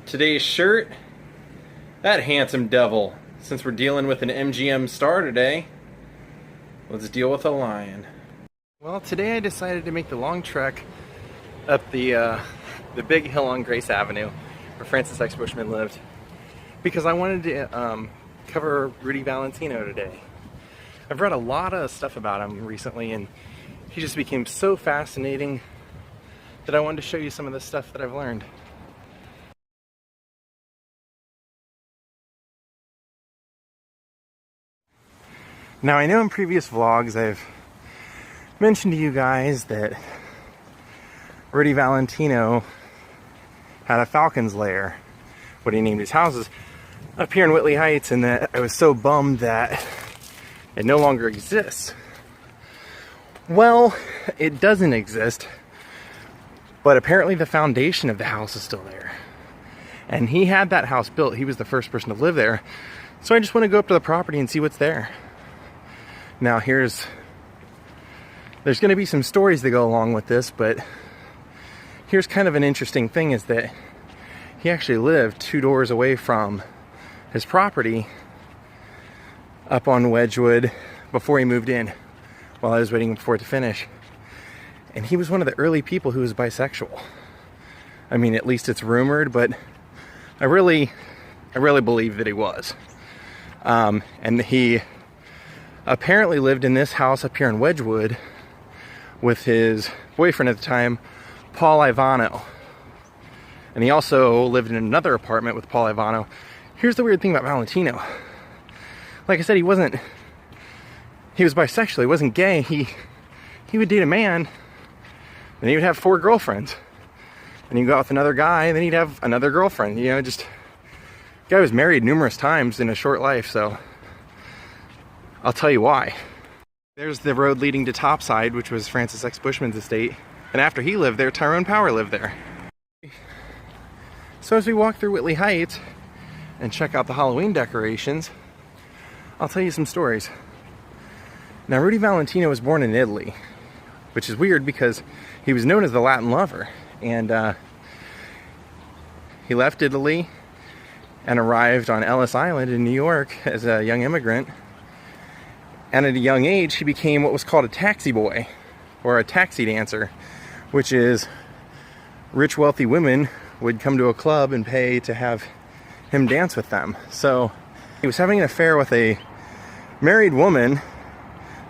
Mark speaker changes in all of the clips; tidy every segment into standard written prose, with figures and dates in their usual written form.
Speaker 1: Today's shirt, that handsome devil. Since we're dealing with an MGM star today, let's deal with a lion. Well, today I decided to make the long trek up the big hill on Grace Avenue where Francis X. Bushman lived, because I wanted to cover Rudy Valentino today. I've read a lot of stuff about him recently, and he just became so fascinating that I wanted to show you some of the stuff that I've learned. Now, I know in previous vlogs I've mentioned to you guys that Rudy Valentino had a falcon's lair, what he named his houses, up here in Whitley Heights, and that I was so bummed that it no longer exists. Well, it doesn't exist, but apparently the foundation of the house is still there. And he had that house built. He was the first person to live there. So I just want to go up to the property and see what's there. Now there's going to be some stories that go along with this, but here's kind of an interesting thing, is that he actually lived 2 doors away from his property up on Wedgwood before he moved in, while I was waiting for it to finish. And he was one of the early people who was bisexual. I mean, at least it's rumored, but I really believe that he was. And he apparently lived in this house up here in Wedgwood with his boyfriend at the time, Paul Ivano. And he also lived in another apartment with Paul Ivano. Here's the weird thing about Valentino. Like I said, he was bisexual, he wasn't gay. He would date a man, and he would have 4 girlfriends. And he'd go out with another guy, and then he'd have another girlfriend. You know, just, the guy was married numerous times in a short life, so I'll tell you why. There's the road leading to Topside, which was Francis X. Bushman's estate. And after he lived there, Tyrone Power lived there. So as we walk through Whitley Heights and check out the Halloween decorations, I'll tell you some stories. Now, Rudy Valentino was born in Italy, which is weird because he was known as the Latin lover. And he left Italy and arrived on Ellis Island in New York as a young immigrant. And at a young age, he became what was called a taxi boy, or a taxi dancer, which is rich, wealthy women would come to a club and pay to have him dance with them. So he was having an affair with a married woman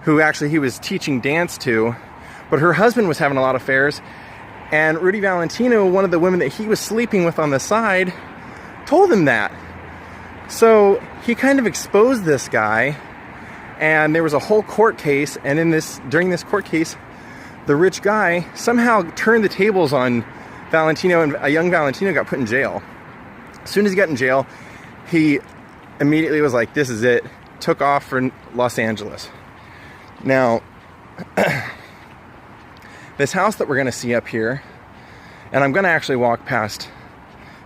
Speaker 1: who actually he was teaching dance to, but her husband was having a lot of affairs. And Rudy Valentino, one of the women that he was sleeping with on the side, told him that. So he kind of exposed this guy. And there was a whole court case, and during this court case, the rich guy somehow turned the tables on Valentino, and a young Valentino got put in jail. As soon as he got in jail, he immediately was like, this is it, took off for Los Angeles. Now, this house that we're going to see up here, and I'm going to actually walk past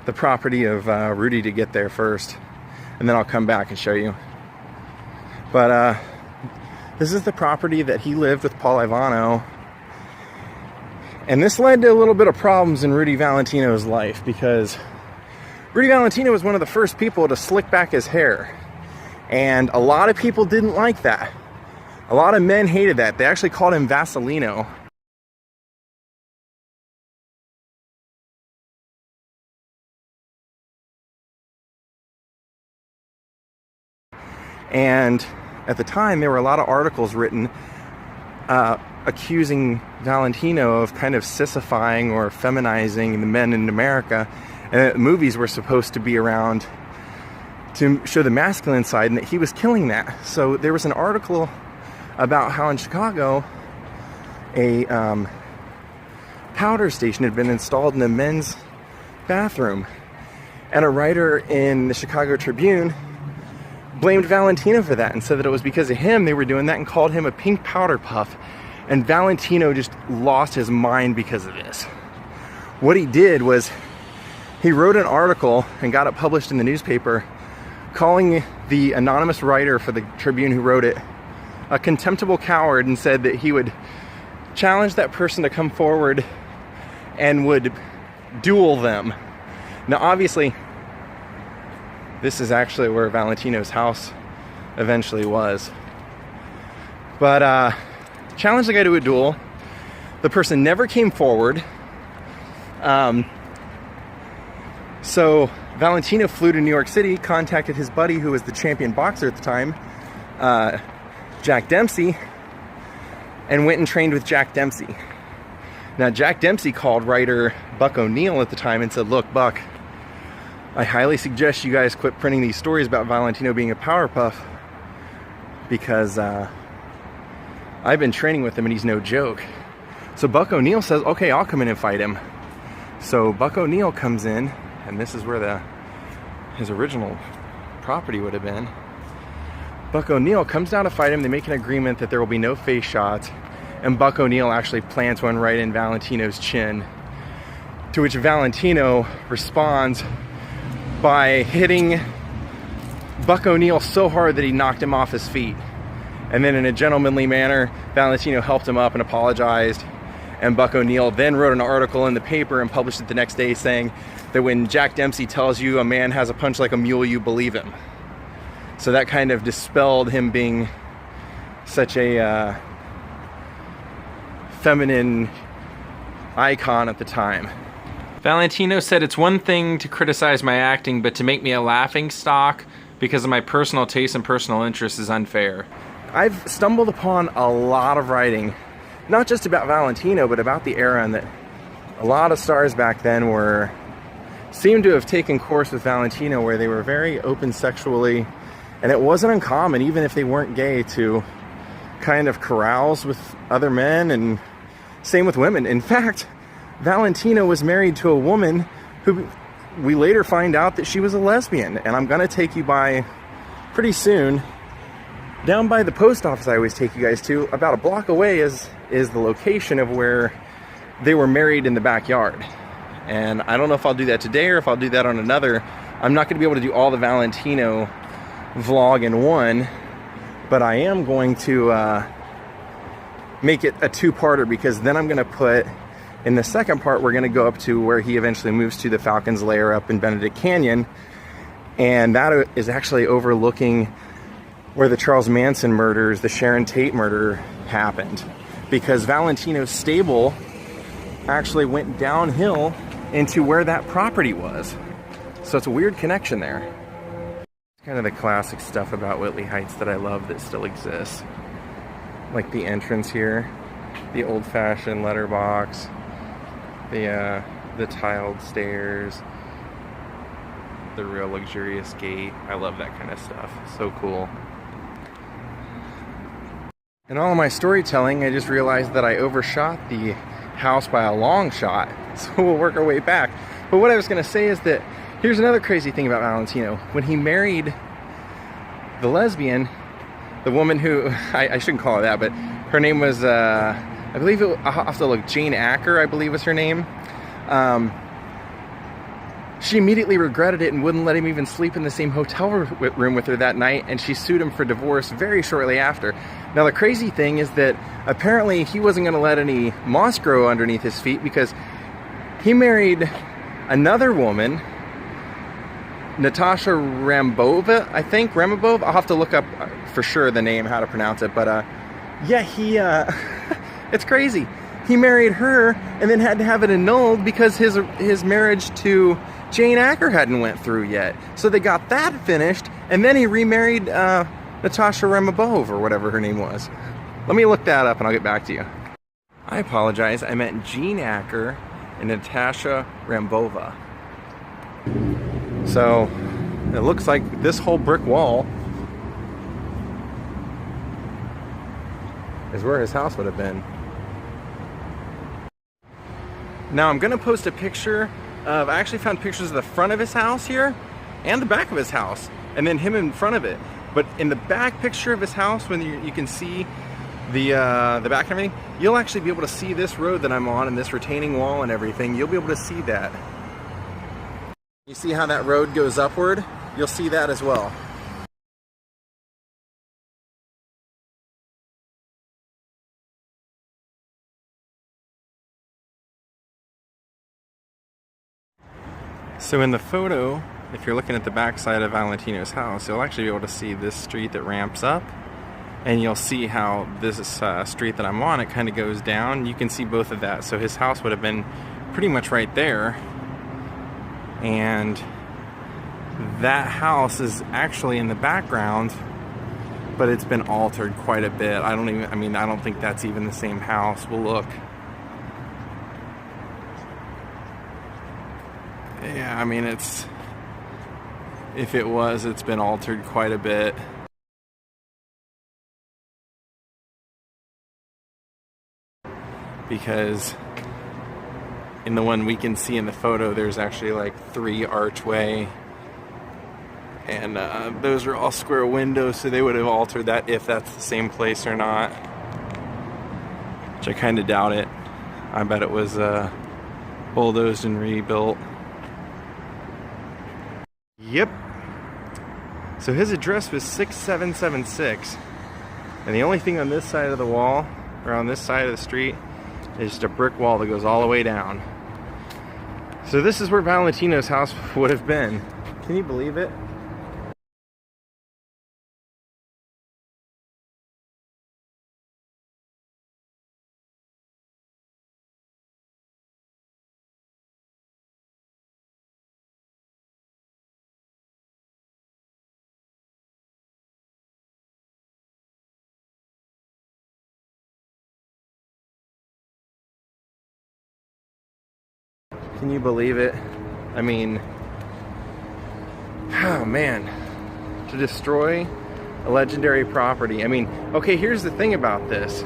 Speaker 1: the property of Rudy to get there first, and then I'll come back and show you. But this is the property that he lived with Paul Ivano. And this led to a little bit of problems in Rudy Valentino's life, because Rudy Valentino was one of the first people to slick back his hair. And a lot of people didn't like that. A lot of men hated that. They actually called him Vaselino. And at the time, there were a lot of articles written accusing Valentino of kind of sissifying or feminizing the men in America. And movies were supposed to be around to show the masculine side, and that he was killing that. So there was an article about how in Chicago, a powder station had been installed in a men's bathroom. And a writer in the Chicago Tribune blamed Valentino for that and said that it was because of him they were doing that, and called him a pink powder puff. And Valentino just lost his mind because of this. What he did was he wrote an article and got it published in the newspaper, calling the anonymous writer for the Tribune who wrote it a contemptible coward, and said that he would challenge that person to come forward and would duel them. Now, obviously, this is actually where Valentino's house eventually was. But challenged the guy to a duel. The person never came forward. So Valentino flew to New York City, contacted his buddy who was the champion boxer at the time, Jack Dempsey, and went and trained with Jack Dempsey. Now, Jack Dempsey called writer Buck O'Neill at the time and said, "Look, Buck, I highly suggest you guys quit printing these stories about Valentino being a powerpuff, because I've been training with him and he's no joke." So Buck O'Neill says, "Okay, I'll come in and fight him." So Buck O'Neill comes in, and this is where his original property would have been. Buck O'Neill comes down to fight him. They make an agreement that there will be no face shots, and Buck O'Neill actually plants one right in Valentino's chin, to which Valentino responds by hitting Buck O'Neill so hard that he knocked him off his feet. And then in a gentlemanly manner, Valentino helped him up and apologized. And Buck O'Neill then wrote an article in the paper and published it the next day saying that when Jack Dempsey tells you a man has a punch like a mule, you believe him. So that kind of dispelled him being such a feminine icon at the time.
Speaker 2: Valentino said, "It's one thing to criticize my acting, but to make me a laughing stock because of my personal taste and personal interest is unfair."
Speaker 1: I've stumbled upon a lot of writing, not just about Valentino, but about the era, and that a lot of stars back then seemed to have taken course with Valentino, where they were very open sexually, and it wasn't uncommon, even if they weren't gay, to kind of carouse with other men, and same with women. In fact, Valentino was married to a woman who we later find out that she was a lesbian, and I'm gonna take you by pretty soon. Down by the post office I always take you guys to, about a block away is the location of where they were married in the backyard. And I don't know if I'll do that today or if I'll do that on another. I'm not gonna be able to do all the Valentino vlog in one, but I am going to make it a two-parter, because then I'm gonna put, in the second part, we're gonna go up to where he eventually moves to, the Falcon's Lair up in Benedict Canyon. And that is actually overlooking where the Charles Manson murders, the Sharon Tate murder happened, because Valentino's stable actually went downhill into where that property was. So it's a weird connection there. Kind of the classic stuff about Whitley Heights that I love that still exists. Like the entrance here, the old-fashioned letterbox, the tiled stairs, the real luxurious gate. I love that kind of stuff. So cool. In all of my storytelling, I just realized that I overshot the house by a long shot. So we'll work our way back. But what I was going to say is that here's another crazy thing about Valentino. When he married the lesbian, the woman who, I shouldn't call her that, but her name was, I believe I'll have to look, Jane Acker, I believe was her name. She immediately regretted it and wouldn't let him even sleep in the same hotel room with her that night, and she sued him for divorce very shortly after. Now, the crazy thing is that apparently he wasn't going to let any moss grow underneath his feet, because he married another woman, Natasha Rambova, I think, Ramabov. I'll have to look up for sure the name, how to pronounce it, but yeah, he, it's crazy. He married her and then had to have it annulled because his marriage to Jane Acker hadn't went through yet. So they got that finished, and then he remarried Natasha Ramabov, or whatever her name was. Let me look that up and I'll get back to you. I apologize, I meant Jane Acker and Natasha Rambova. So it looks like this whole brick wall is where his house would have been. Now I'm gonna post a picture of, I actually found pictures of the front of his house here and the back of his house, and then him in front of it. But in the back picture of his house, when you can see the back and everything, you'll actually be able to see this road that I'm on and this retaining wall and everything. You'll be able to see that. You see how that road goes upward? You'll see that as well. So in the photo, if you're looking at the back side of Valentino's house, you'll actually be able to see this street that ramps up, and you'll see how this street that I'm on, it kind of goes down. You can see both of that. So his house would have been pretty much right there, and that house is actually in the background, but it's been altered quite a bit. I don't think that's even the same house. We'll look. Yeah, I mean, if it was, it's been altered quite a bit. Because in the one we can see in the photo, there's actually like 3 archway, and those are all square windows, so they would have altered that if that's the same place or not, which I kind of doubt it. I bet it was bulldozed and rebuilt. Yep. So his address was 6776, and the only thing on this side of the wall, or on this side of the street, is just a brick wall that goes all the way down. So this is where Valentino's house would have been. Can you believe it? Can you believe it? I mean, oh man, to destroy a legendary property. I mean, okay, here's the thing about this.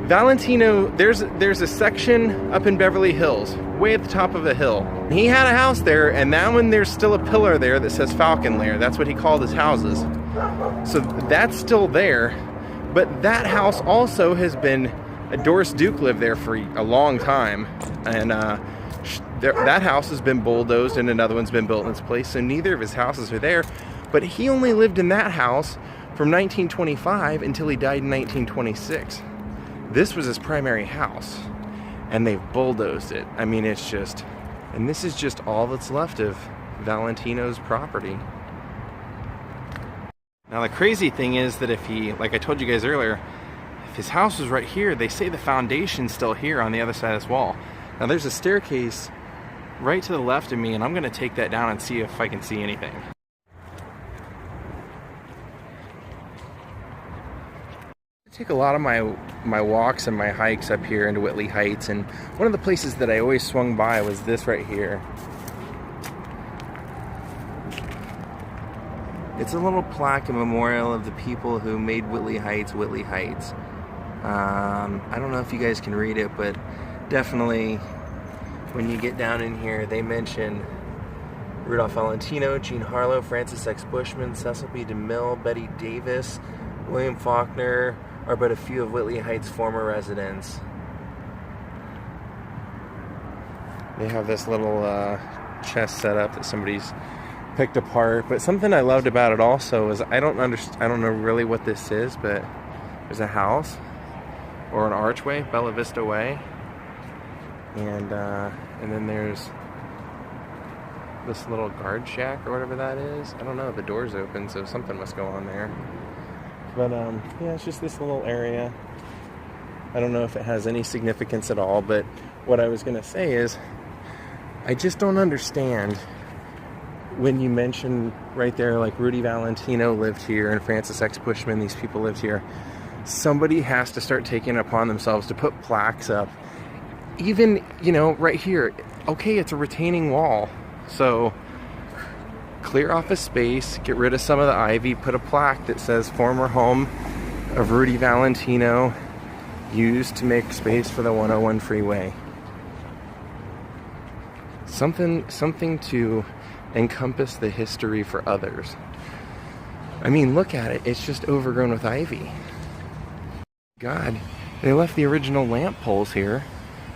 Speaker 1: Valentino, there's a section up in Beverly Hills, way at the top of a hill. He had a house there, and that one, there's still a pillar there that says Falcon Lair. That's what he called his houses. So that's still there, but that house also has been, Doris Duke lived there for a long time, and that house has been bulldozed and another one's been built in its place, so neither of his houses are there. But he only lived in that house from 1925 until he died in 1926. This was his primary house, and they've bulldozed it. I mean, it's just, and this is just all that's left of Valentino's property. Now the crazy thing is that if he, like I told you guys earlier, if his house was right here, they say the foundation's still here on the other side of this wall. Now there's a staircase right to the left of me, and I'm gonna take that down and see if I can see anything. I take a lot of my walks and my hikes up here into Whitley Heights, and one of the places that I always swung by was this right here. It's a little plaque, a memorial of the people who made Whitley Heights, Whitley Heights. I don't know if you guys can read it, but definitely when you get down in here, they mention Rudolph Valentino, Jean Harlow, Francis X. Bushman, Cecil B. DeMille, Betty Davis, William Faulkner are but a few of Whitley Heights' former residents. They have this little chest set up that somebody's picked apart, but something I loved about it also is I don't know really what this is, but there's a house or an archway, Bella Vista Way, and then there's this little guard shack or whatever that is. I don't know, the door's open, so something must go on there. But yeah, it's just this little area. I don't know if it has any significance at all, but what I was gonna say is I just don't understand when you mention right there, like Rudy Valentino lived here and Francis X. Bushman, these people lived here. Somebody has to start taking it upon themselves to put plaques up. Even, you know, right here, okay, it's a retaining wall, so clear off a space, get rid of some of the ivy, put a plaque that says former home of Rudy Valentino, used to make space for the 101 freeway. Something to encompass the history for others. I mean, look at it, it's just overgrown with ivy. God, they left the original lamp poles here.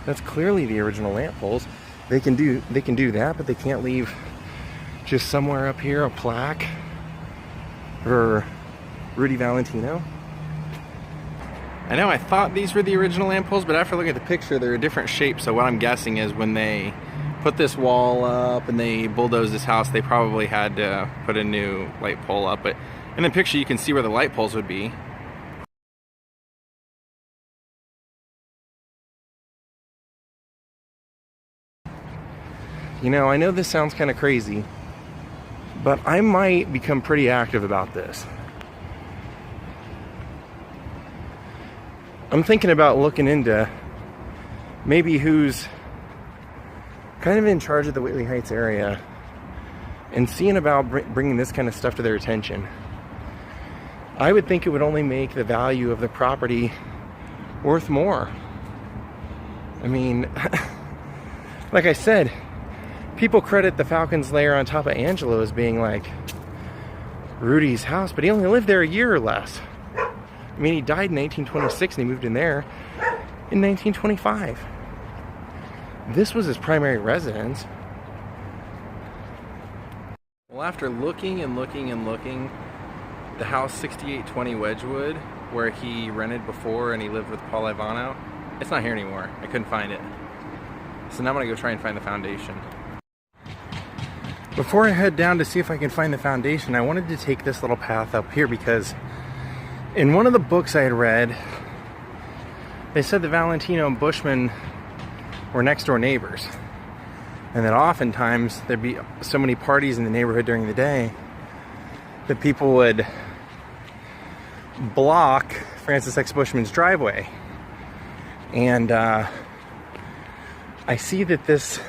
Speaker 1: That's clearly the original lamp poles. They can do that, but they can't leave just somewhere up here a plaque for Rudy Valentino. I know I thought these were the original lamp poles, but after looking at the picture, they're a different shape, so what I'm guessing is when they
Speaker 2: put this wall up and they bulldozed this house, they probably had to put a new light pole up. But in the picture, you can see where the light poles would be.
Speaker 1: You know, I know this sounds kind of crazy, but I might become pretty active about this. I'm thinking about looking into maybe who's kind of in charge of the Whitley Heights area and seeing about bringing this kind of stuff to their attention. I would think it would only make the value of the property worth more. I mean, like I said, people credit the Falcons lair on top of Angelo as being like Rudy's house, but he only lived there a year or less. I mean, he died in 1826 and he moved in there in 1925. This was his primary residence.
Speaker 2: Well, after looking and looking and looking, the house 6820 Wedgwood, where he rented before and he lived with Paul Ivano, it's not here anymore. I couldn't find it. So now I'm gonna go try and find the foundation.
Speaker 1: Before I head down to see if I can find the foundation, I wanted to take this little path up here because in one of the books I had read, they said that Valentino and Bushman were next door neighbors. And that oftentimes there'd be so many parties in the neighborhood during the day that people would block Francis X. Bushman's driveway. And I see that this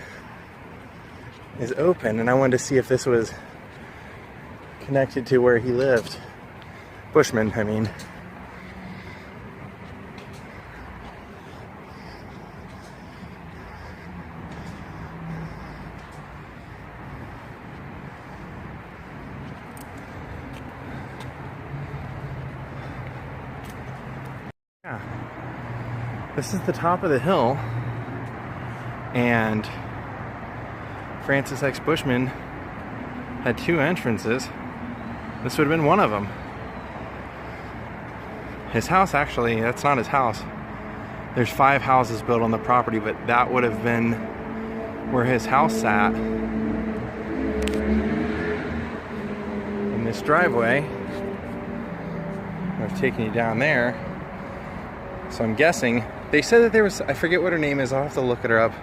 Speaker 1: is open, and I wanted to see if this was connected to where he lived. Bushman, I mean. Yeah. This is the top of the hill, and Francis X. Bushman had two entrances. This would have been one of them. His house, actually, that's not his house. There's 5 houses built on the property, but that would have been where his house sat. And this driveway, I've taken you down there. So I'm guessing, they said that there was, I forget what her name is, I'll have to look her up.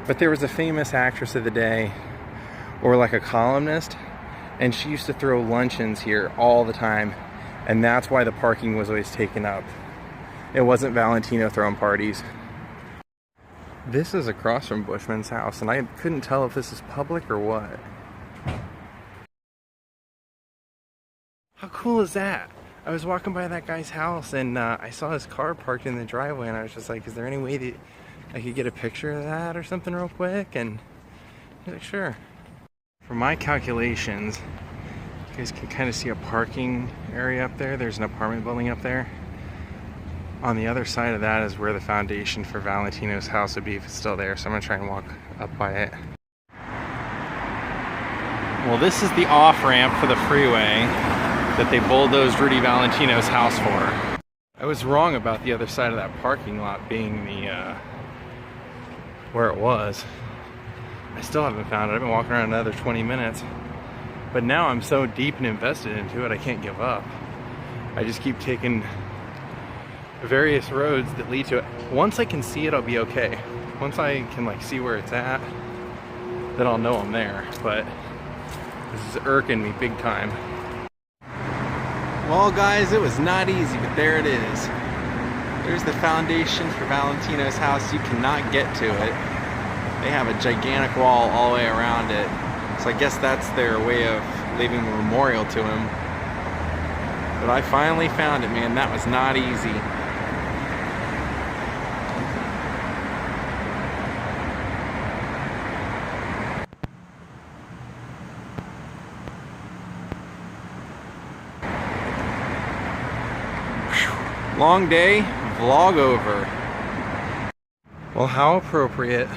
Speaker 1: But there was a famous actress of the day, or like a columnist, and she used to throw luncheons here all the time, and that's why the parking was always taken up. It wasn't Valentino throwing parties. This is across from Bushman's house, and I couldn't tell if this is public or what. How cool is that? I was walking by that guy's house, and I saw his car parked in the driveway, and I was just like, is there any way that I could get a picture of that or something real quick? And he's like, sure. For my calculations, you guys can kind of see a parking area up there. There's an apartment building up there. On the other side of that is where the foundation for Valentino's house would be if it's still there. So I'm gonna try and walk up by it.
Speaker 2: Well, this is the off-ramp for the freeway that they bulldozed Rudy Valentino's house for.
Speaker 1: I was wrong about the other side of that parking lot being the where it was. I still haven't found it. I've been walking around another 20 minutes. But now I'm so deep and invested into it, I can't give up. I just keep taking various roads that lead to it. Once I can see it, I'll be okay. Once I can like see where it's at, then I'll know I'm there. But this is irking me big time.
Speaker 2: Well, guys, it was not easy, but there it is. There's the foundation for Valentino's house. You cannot get to it. They have a gigantic wall all the way around it. So I guess that's their way of leaving a memorial to him. But I finally found it, man. That was not easy. Long day, vlog over.
Speaker 1: Well, how appropriate